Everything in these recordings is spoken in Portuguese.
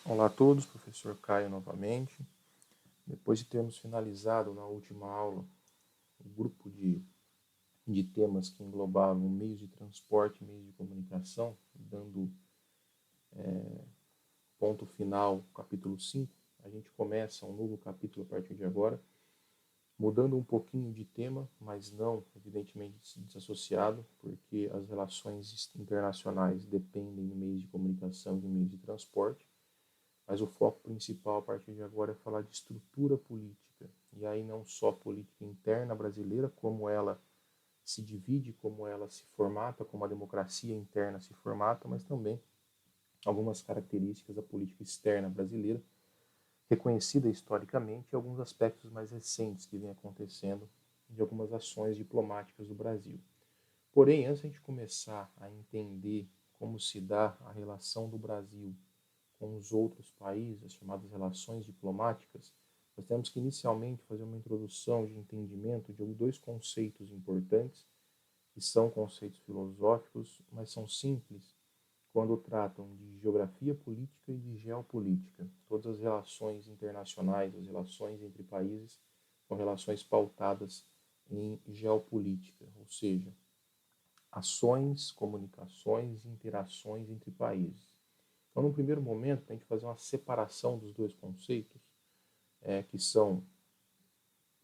Olá a todos, professor Caio novamente. Depois de termos finalizado na última aula o grupo de temas que englobavam meios de transporte e meios de comunicação, dando ponto final ao capítulo 5, a gente começa um novo capítulo a partir de agora, mudando um pouquinho de tema, mas não, evidentemente, desassociado, porque as relações internacionais dependem de meios de comunicação e de meios de transporte. Mas o foco principal a partir de agora é falar de estrutura política. E aí não só política interna brasileira, como ela se divide, como ela se formata, como a democracia interna se formata, mas também algumas características da política externa brasileira, reconhecida historicamente, e alguns aspectos mais recentes que vêm acontecendo de algumas ações diplomáticas do Brasil. Porém, antes de a gente começar a entender como se dá a relação do Brasil com os outros países, as chamadas relações diplomáticas, nós temos que inicialmente fazer uma introdução de entendimento de dois conceitos importantes, que são conceitos filosóficos, mas são simples quando tratam de geografia política e de geopolítica. Todas as relações internacionais, as relações entre países, são relações pautadas em geopolítica, ou seja, ações, comunicações e interações entre países. Então, no primeiro momento, a gente fazer uma separação dos dois conceitos, que são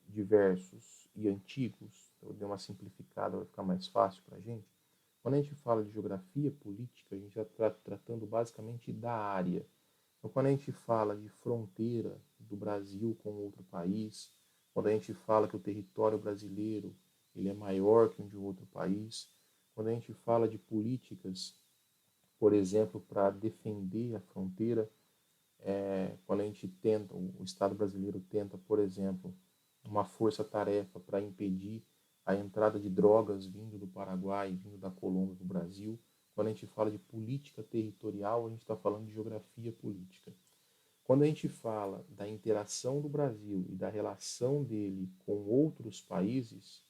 diversos e antigos. Eu dei uma simplificada, vai ficar mais fácil para a gente. Quando a gente fala de geografia política, a gente está tratando basicamente da área. Então, quando a gente fala de fronteira do Brasil com outro país, quando a gente fala que o território brasileiro ele é maior que o de outro país, quando a gente fala de políticas, por exemplo, para defender a fronteira, quando a gente tenta, o Estado brasileiro tenta, por exemplo, uma força-tarefa para impedir a entrada de drogas vindo do Paraguai, vindo da Colômbia para o Brasil. Quando a gente fala de política territorial, a gente está falando de geografia política. Quando a gente fala da interação do Brasil e da relação dele com outros países,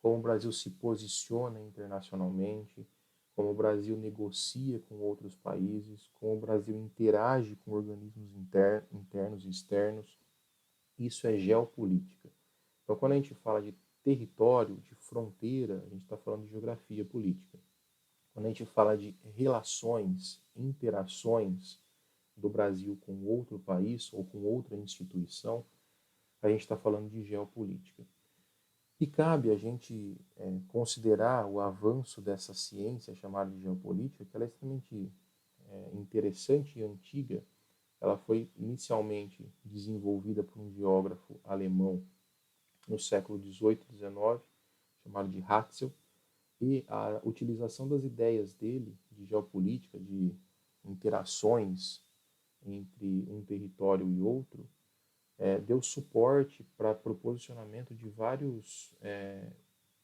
como o Brasil se posiciona internacionalmente, como o Brasil negocia com outros países, como o Brasil interage com organismos internos e externos. Isso é geopolítica. Então, quando a gente fala de território, de fronteira, a gente está falando de geografia política. Quando a gente fala de relações, interações do Brasil com outro país ou com outra instituição, a gente está falando de geopolítica. E cabe a gente considerar o avanço dessa ciência chamada de geopolítica, que ela é extremamente interessante e antiga. Ela foi inicialmente desenvolvida por um geógrafo alemão no século XVIII e XIX, chamado de Hatzel, e a utilização das ideias dele de geopolítica, de interações entre um território e outro, deu suporte para o posicionamento de vários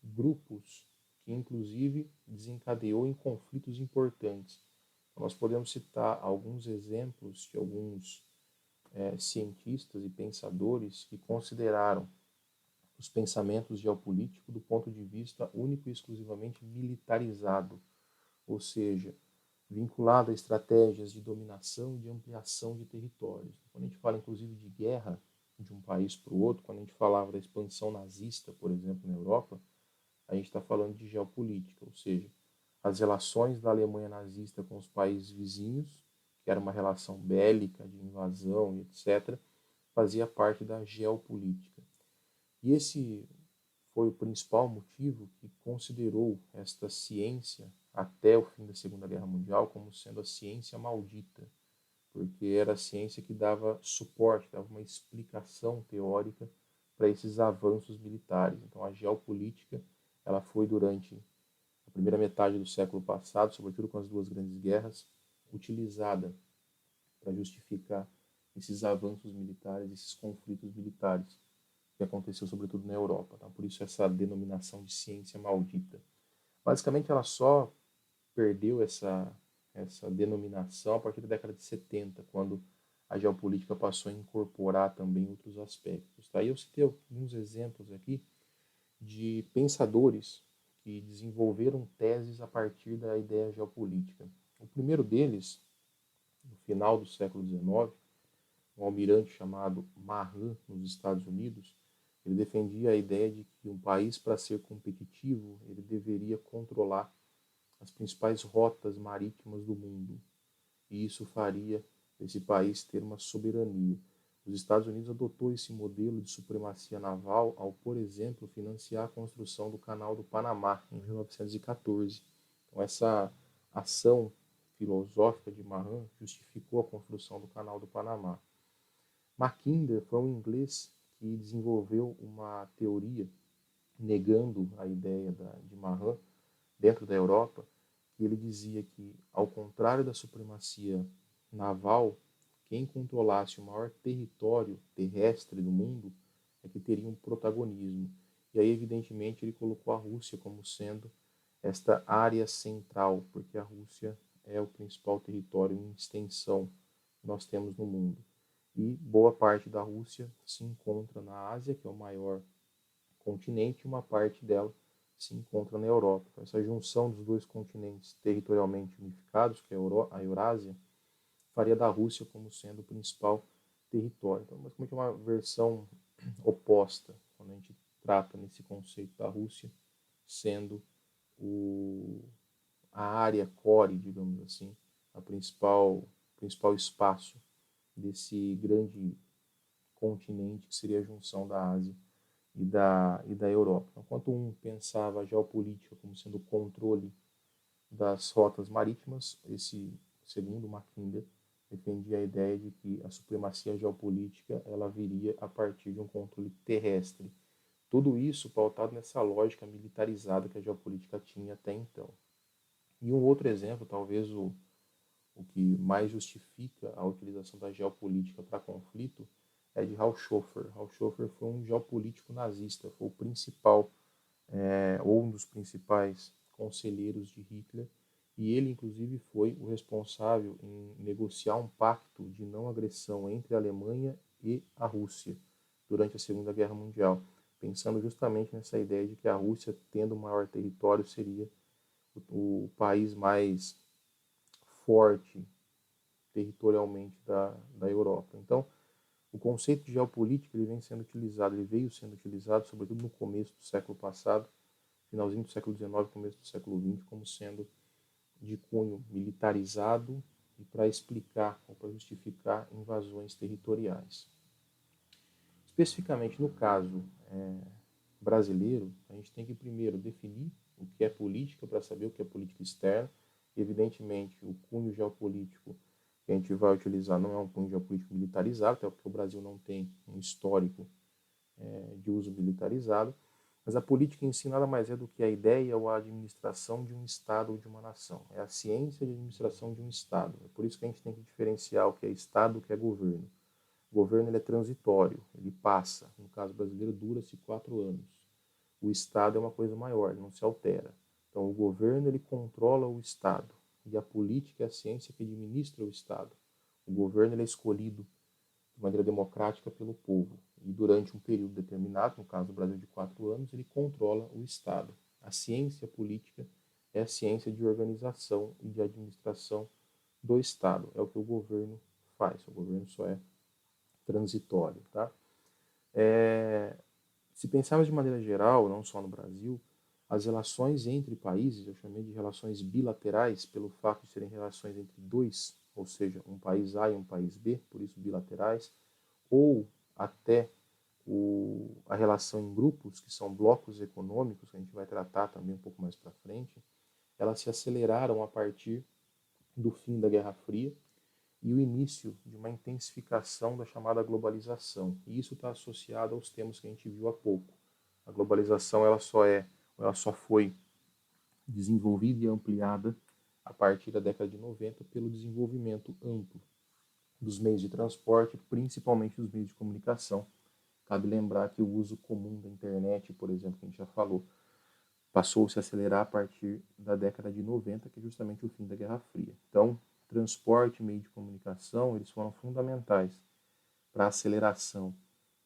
grupos que, inclusive, desencadeou em conflitos importantes. Então, nós podemos citar alguns exemplos de alguns cientistas e pensadores que consideraram os pensamentos geopolíticos do ponto de vista único e exclusivamente militarizado, ou seja, vinculado a estratégias de dominação e de ampliação de territórios. Quando a gente fala, inclusive, de guerra de um país para o outro, quando a gente falava da expansão nazista, por exemplo, na Europa, a gente está falando de geopolítica, ou seja, as relações da Alemanha nazista com os países vizinhos, que era uma relação bélica, de invasão e etc., fazia parte da geopolítica. E esse foi o principal motivo que considerou esta ciência até o fim da Segunda Guerra Mundial como sendo a ciência maldita, porque era a ciência que dava suporte, dava uma explicação teórica para esses avanços militares. Então a geopolítica, ela foi durante a primeira metade do século passado, sobretudo com as duas grandes guerras, utilizada para justificar esses avanços militares, esses conflitos militares que aconteceu sobretudo na Europa. Tá? Por isso essa denominação de ciência maldita. Basicamente ela só perdeu essa denominação a partir da década de 70, quando a geopolítica passou a incorporar também outros aspectos. Tá? E eu citei alguns exemplos aqui de pensadores que desenvolveram teses a partir da ideia geopolítica. O primeiro deles, no final do século XIX, um almirante chamado Mahan, nos Estados Unidos, ele defendia a ideia de que um país, para ser competitivo, ele deveria controlar as principais rotas marítimas do mundo. E isso faria esse país ter uma soberania. Os Estados Unidos adotou esse modelo de supremacia naval ao, por exemplo, financiar a construção do Canal do Panamá em 1914. Então, essa ação filosófica de Mahan justificou a construção do Canal do Panamá. Mackinder foi um inglês que desenvolveu uma teoria negando a ideia de Mahan dentro da Europa, que ele dizia que, ao contrário da supremacia naval, quem controlasse o maior território terrestre do mundo é que teria um protagonismo. E aí, evidentemente, ele colocou a Rússia como sendo esta área central, porque a Rússia é o principal território em extensão que nós temos no mundo. E boa parte da Rússia se encontra na Ásia, que é o maior continente, e uma parte dela se encontra na Europa. Então, essa junção dos dois continentes territorialmente unificados, que é a Eurásia, faria da Rússia como sendo o principal território. Então, basicamente, é uma versão oposta quando a gente trata nesse conceito da Rússia sendo a área core, digamos assim, a principal espaço desse grande continente que seria a junção da Ásia e da Europa. Então, enquanto um pensava a geopolítica como sendo o controle das rotas marítimas, esse segundo Mackinder defendia a ideia de que a supremacia geopolítica ela viria a partir de um controle terrestre. Tudo isso pautado nessa lógica militarizada que a geopolítica tinha até então. E um outro exemplo, talvez o que mais justifica a utilização da geopolítica para conflito, é de Karl Schoeffer. Karl Schoeffer foi um geopolítico nazista, foi o principal, ou um dos principais conselheiros de Hitler, e ele, inclusive, foi o responsável em negociar um pacto de não agressão entre a Alemanha e a Rússia durante a Segunda Guerra Mundial, pensando justamente nessa ideia de que a Rússia, tendo maior território, seria o país mais forte territorialmente da Europa. Então, o conceito de geopolítica ele veio sendo utilizado, sobretudo no começo do século passado, finalzinho do século XIX, começo do século XX, como sendo de cunho militarizado e para explicar ou para justificar invasões territoriais. Especificamente no caso brasileiro, a gente tem que primeiro definir o que é política para saber o que é política externa. Evidentemente, o cunho geopolítico que a gente vai utilizar não é um cunho geopolítico militarizado, até porque o Brasil não tem um histórico de uso militarizado, mas a política em si nada mais é do que a ideia ou a administração de um Estado ou de uma nação. É a ciência de administração de um Estado. É por isso que a gente tem que diferenciar o que é Estado e o que é governo. O governo ele é transitório, ele passa. No caso brasileiro, dura-se 4 anos. O Estado é uma coisa maior, ele não se altera. Então, o governo ele controla o Estado e a política é a ciência que administra o Estado. O governo ele é escolhido de maneira democrática pelo povo e durante um período determinado, no caso do Brasil de 4 anos, ele controla o Estado. A ciência política é a ciência de organização e de administração do Estado. É o que o governo faz. O governo só é transitório. Tá? Se pensarmos de maneira geral, não só no Brasil, as relações entre países, eu chamei de relações bilaterais, pelo fato de serem relações entre dois, ou seja, um país A e um país B, por isso bilaterais, ou até a relação em grupos, que são blocos econômicos, que a gente vai tratar também um pouco mais para frente, elas se aceleraram a partir do fim da Guerra Fria e o início de uma intensificação da chamada globalização. E isso está associado aos termos que a gente viu há pouco. A globalização ela só foi desenvolvida e ampliada a partir da década de 90 pelo desenvolvimento amplo dos meios de transporte, principalmente dos meios de comunicação. Cabe lembrar que o uso comum da internet, por exemplo, que a gente já falou, passou-se a acelerar a partir da década de 90, que é justamente o fim da Guerra Fria. Então, transporte e meio de comunicação, eles foram fundamentais para a aceleração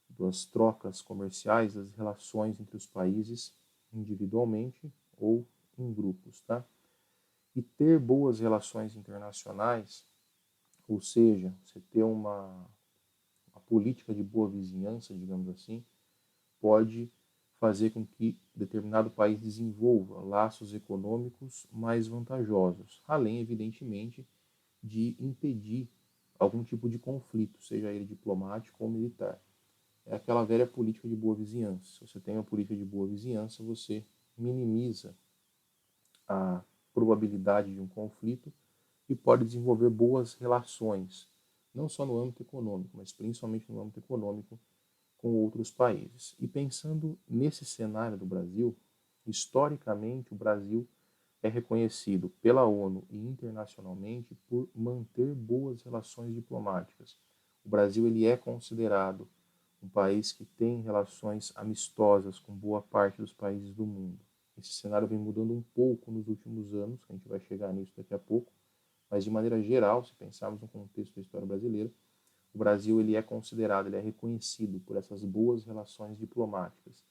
das trocas comerciais, das relações entre os países, individualmente ou em grupos. Tá? E ter boas relações internacionais Ou seja, você ter uma política de boa vizinhança, digamos assim, pode fazer com que determinado país desenvolva laços econômicos mais vantajosos, além, evidentemente, de impedir algum tipo de conflito, seja ele diplomático ou militar. É aquela velha política de boa vizinhança. Se você tem uma política de boa vizinhança, você minimiza a probabilidade de um conflito e pode desenvolver boas relações, não só no âmbito econômico, mas principalmente no âmbito econômico com outros países. E pensando nesse cenário do Brasil, historicamente o Brasil é reconhecido pela ONU e internacionalmente por manter boas relações diplomáticas. O Brasil ele é considerado um país que tem relações amistosas com boa parte dos países do mundo. Esse cenário vem mudando um pouco nos últimos anos, a gente vai chegar nisso daqui a pouco, mas de maneira geral, se pensarmos no contexto da história brasileira, o Brasil ele é considerado, ele é reconhecido por essas boas relações diplomáticas.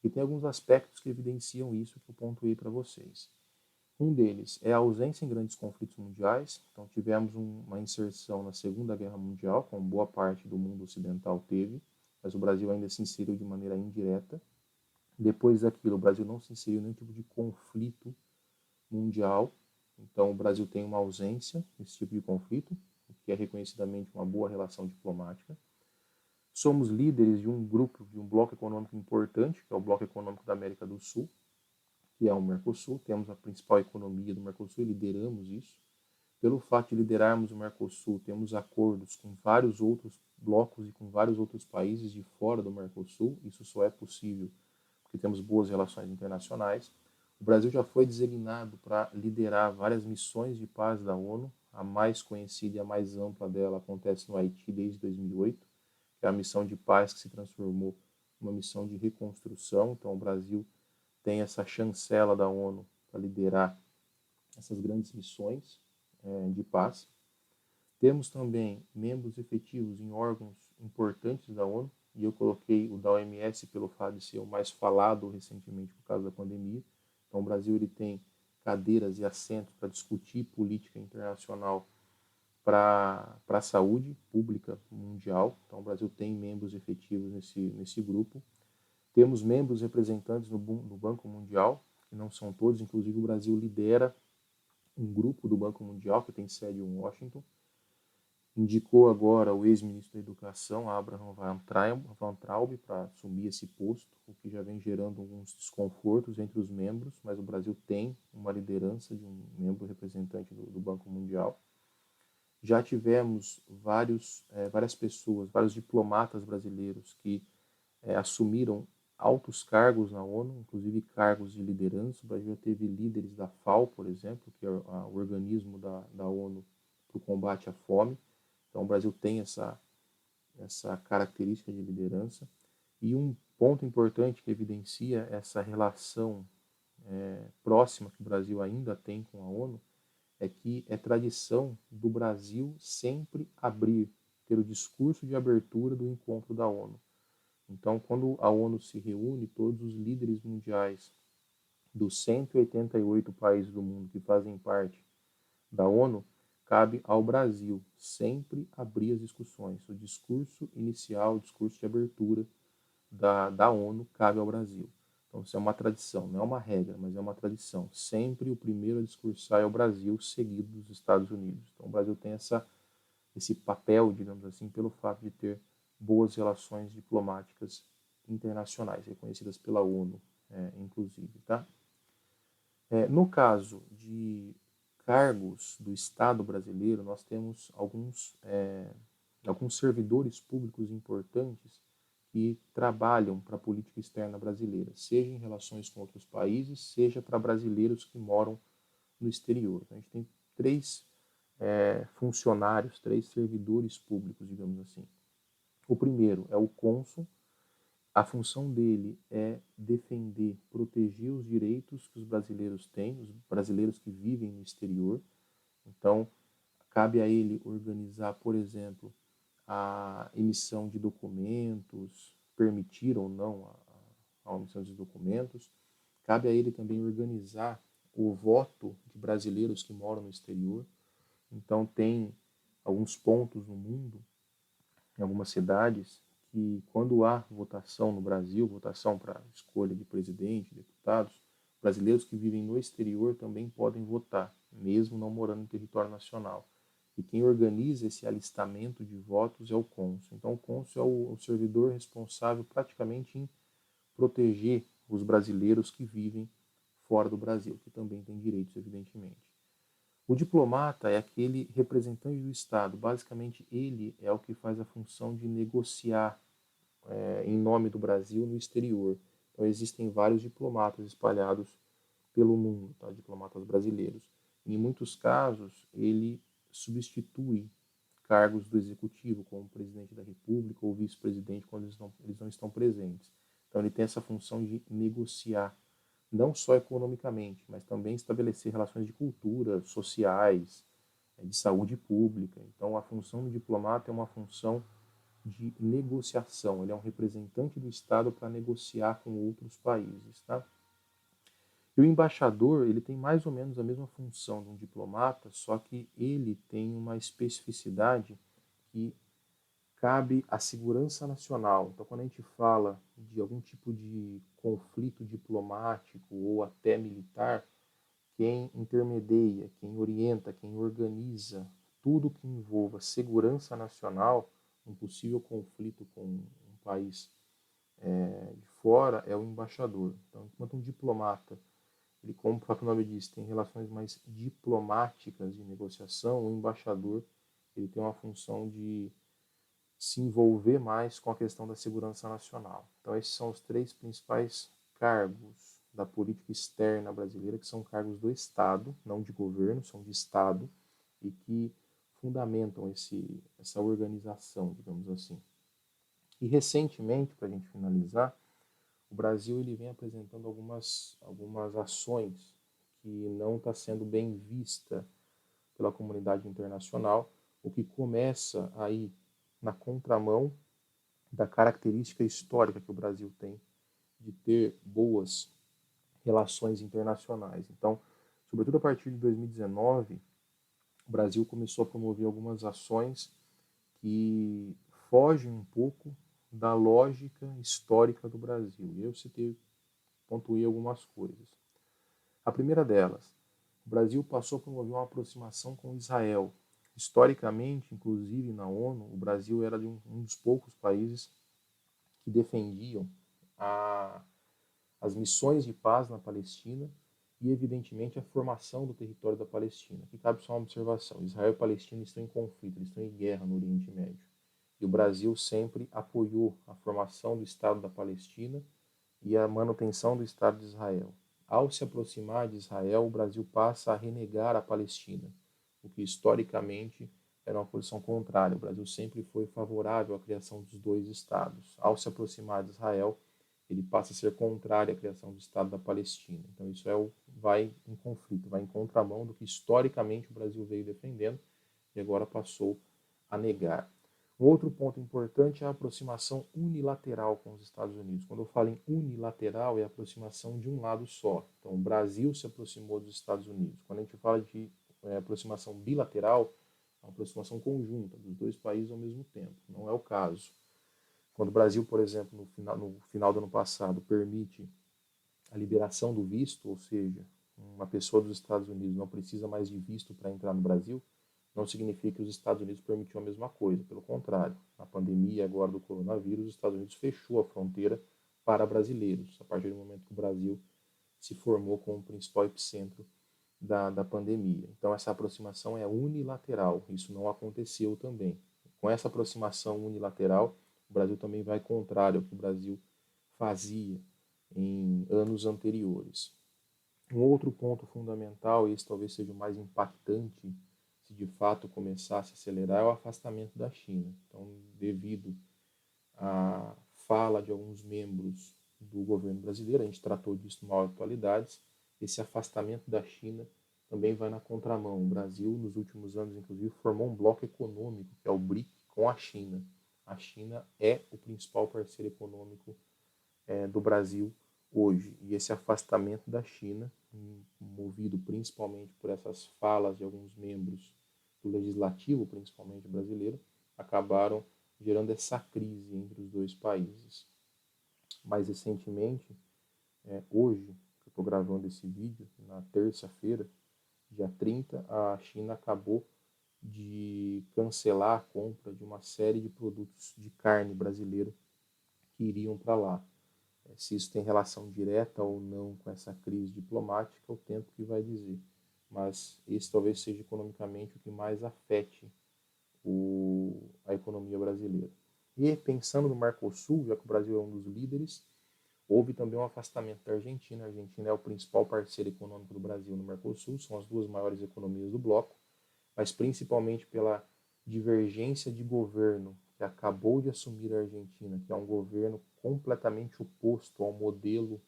E tem alguns aspectos que evidenciam isso que eu pontuei para vocês. Um deles é a ausência em grandes conflitos mundiais. Então, tivemos uma inserção na Segunda Guerra Mundial, como boa parte do mundo ocidental teve, mas o Brasil ainda se inseriu de maneira indireta. Depois daquilo, o Brasil não se inseriu em nenhum tipo de conflito mundial. Então, o Brasil tem uma ausência desse tipo de conflito, o que é reconhecidamente uma boa relação diplomática. Somos líderes de um grupo, de um bloco econômico importante, que é o Bloco Econômico da América do Sul, que é o Mercosul. Temos a principal economia do Mercosul e lideramos isso. Pelo fato de liderarmos o Mercosul, temos acordos com vários outros blocos e com vários outros países de fora do Mercosul. Isso só é possível porque temos boas relações internacionais. O Brasil já foi designado para liderar várias missões de paz da ONU. A mais conhecida e a mais ampla dela acontece no Haiti desde 2008, que é a missão de paz que se transformou numa missão de reconstrução. Então, o Brasil tem essa chancela da ONU para liderar essas grandes missões de paz. Temos também membros efetivos em órgãos importantes da ONU, e eu coloquei o da OMS pelo fato de ser o mais falado recentemente por causa da pandemia. Então, o Brasil ele tem cadeiras e assentos para discutir política internacional para a saúde pública mundial. Então, o Brasil tem membros efetivos nesse grupo. Temos membros representantes no Banco Mundial, que não são todos, inclusive o Brasil lidera um grupo do Banco Mundial, que tem sede em Washington. Indicou agora o ex-ministro da Educação, Abraham Van Traub, para assumir esse posto, o que já vem gerando alguns desconfortos entre os membros, mas o Brasil tem uma liderança de um membro representante do Banco Mundial. Já tivemos várias pessoas, vários diplomatas brasileiros que assumiram altos cargos na ONU, inclusive cargos de liderança. O Brasil já teve líderes da FAO, por exemplo, que é o organismo da ONU para o combate à fome. Então, o Brasil tem essa característica de liderança. E um ponto importante que evidencia essa relação próxima que o Brasil ainda tem com a ONU é que é tradição do Brasil sempre ter o discurso de abertura do encontro da ONU. Então, quando a ONU se reúne, todos os líderes mundiais dos 188 países do mundo que fazem parte da ONU, cabe ao Brasil sempre abrir as discussões. O discurso inicial, o discurso de abertura da ONU cabe ao Brasil. Então, isso é uma tradição, não é uma regra, mas é uma tradição. Sempre o primeiro a discursar é o Brasil, seguido dos Estados Unidos. Então, o Brasil tem esse papel, digamos assim, pelo fato de ter boas relações diplomáticas internacionais, reconhecidas pela ONU, inclusive. Tá? No caso de cargos do Estado brasileiro, nós temos alguns servidores públicos importantes que trabalham para a política externa brasileira, seja em relações com outros países, seja para brasileiros que moram no exterior. Então, a gente tem três funcionários, três servidores públicos, digamos assim. O primeiro é o cônsul. A função dele é defender, proteger os direitos que os brasileiros têm, os brasileiros que vivem no exterior. Então, cabe a ele organizar, por exemplo, a emissão de documentos, permitir ou não a emissão de documentos. Cabe a ele também organizar o voto de brasileiros que moram no exterior. Então, tem alguns pontos no mundo, em algumas cidades, que quando há votação no Brasil, votação para escolha de presidente, deputados, brasileiros que vivem no exterior também podem votar, mesmo não morando em território nacional. E quem organiza esse alistamento de votos é o cônsul. Então, o cônsul é o servidor responsável praticamente em proteger os brasileiros que vivem fora do Brasil, que também têm direitos, evidentemente. O diplomata é aquele representante do Estado. Basicamente, ele é o que faz a função de negociar em nome do Brasil no exterior. Então, existem vários diplomatas espalhados pelo mundo, tá? Diplomatas brasileiros. Em muitos casos, ele substitui cargos do executivo, como presidente da República ou vice-presidente, quando eles não estão presentes. Então, ele tem essa função de negociar, não só economicamente, mas também estabelecer relações de cultura, sociais, de saúde pública. Então, a função do diplomata é uma função de negociação. Ele é um representante do Estado para negociar com outros países, tá? E o embaixador, ele tem mais ou menos a mesma função de um diplomata, só que ele tem uma especificidade que cabe à segurança nacional. Então, quando a gente fala de algum tipo de conflito diplomático ou até militar, quem intermedia, quem orienta, quem organiza tudo que envolva segurança nacional, um possível conflito com um país de fora, é o embaixador. Então, enquanto um diplomata, ele, como o próprio nome diz, tem relações mais diplomáticas de negociação, o embaixador ele tem uma função de se envolver mais com a questão da segurança nacional. Então, esses são os três principais cargos da política externa brasileira, que são cargos do Estado, não de governo, são de Estado, e que fundamentam essa organização, digamos assim. E recentemente, para a gente finalizar, o Brasil ele vem apresentando algumas ações que não está sendo bem vista pela comunidade internacional, o que começa aí na contramão da característica histórica que o Brasil tem de ter boas relações internacionais. Então, sobretudo a partir de 2019, o Brasil começou a promover algumas ações que fogem um pouco da lógica histórica do Brasil. Eu pontuei algumas coisas. A primeira delas, o Brasil passou a promover uma aproximação com Israel. Historicamente, inclusive na ONU, o Brasil era um dos poucos países que defendiam a, as missões de paz na Palestina e, evidentemente, a formação do território da Palestina. Aqui cabe só uma observação: Israel e Palestina estão em conflito, eles estão em guerra no Oriente Médio. E o Brasil sempre apoiou a formação do Estado da Palestina e a manutenção do Estado de Israel. Ao se aproximar de Israel, o Brasil passa a renegar a Palestina, o que historicamente era uma posição contrária. O Brasil sempre foi favorável à criação dos dois estados. Ao se aproximar de Israel, ele passa a ser contrário à criação do Estado da Palestina. Então isso vai em conflito, vai em contramão do que historicamente o Brasil veio defendendo e agora passou a negar. Um outro ponto importante é a aproximação unilateral com os Estados Unidos. Quando eu falo em unilateral, é a aproximação de um lado só. Então, o Brasil se aproximou dos Estados Unidos. Quando a gente fala de aproximação bilateral, é uma aproximação conjunta dos dois países ao mesmo tempo. Não é o caso. Quando o Brasil, por exemplo, no final do ano passado, permite a liberação do visto, ou seja, uma pessoa dos Estados Unidos não precisa mais de visto para entrar no Brasil, não significa que os Estados Unidos permitiu a mesma coisa. Pelo contrário, na pandemia agora do coronavírus, os Estados Unidos fechou a fronteira para brasileiros, a partir do momento que o Brasil se formou como o principal epicentro da pandemia. Então, essa aproximação é unilateral, isso não aconteceu também. Com essa aproximação unilateral, o Brasil também vai contrário ao que o Brasil fazia em anos anteriores. Um outro ponto fundamental, e esse talvez seja o mais impactante, se de fato começasse a acelerar, é o afastamento da China. Então, devido à fala de alguns membros do governo brasileiro, a gente tratou disso no Atualidades, esse afastamento da China também vai na contramão. O Brasil, nos últimos anos, inclusive, formou um bloco econômico, que é o BRIC, com a China. A China é o principal parceiro econômico do Brasil hoje. E esse afastamento da China, movido principalmente por essas falas de alguns membros do legislativo, principalmente brasileiro, acabaram gerando essa crise entre os dois países. Mais recentemente, hoje, que eu estou gravando esse vídeo, na terça-feira, dia 30, a China acabou de cancelar a compra de uma série de produtos de carne brasileiro que iriam para lá. Se isso tem relação direta ou não com essa crise diplomática, o tempo que vai dizer. Mas esse talvez seja economicamente o que mais afete a economia brasileira. E pensando no Mercosul, já que o Brasil é um dos líderes, houve também um afastamento da Argentina. A Argentina é o principal parceiro econômico do Brasil no Mercosul, são as duas maiores economias do bloco, mas principalmente pela divergência de governo que acabou de assumir a Argentina, que é um governo completamente oposto ao modelo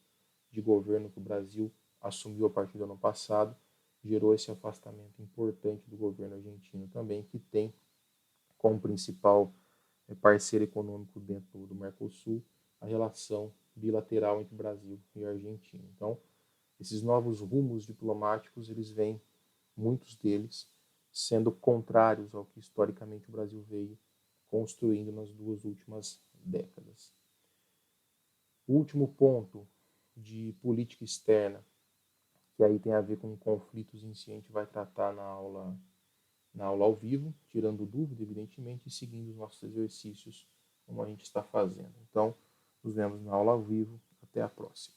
de governo que o Brasil assumiu a partir do ano passado, gerou esse afastamento importante do governo argentino também, que tem como principal parceiro econômico dentro do Mercosul a relação bilateral entre Brasil e Argentina. Então, esses novos rumos diplomáticos, eles vêm, muitos deles, sendo contrários ao que historicamente o Brasil veio construindo nas duas últimas décadas. O último ponto de política externa, que aí tem a ver com conflitos em si, a gente vai tratar na aula ao vivo, tirando dúvida, evidentemente, e seguindo os nossos exercícios como a gente está fazendo. Então, nos vemos na aula ao vivo. Até a próxima.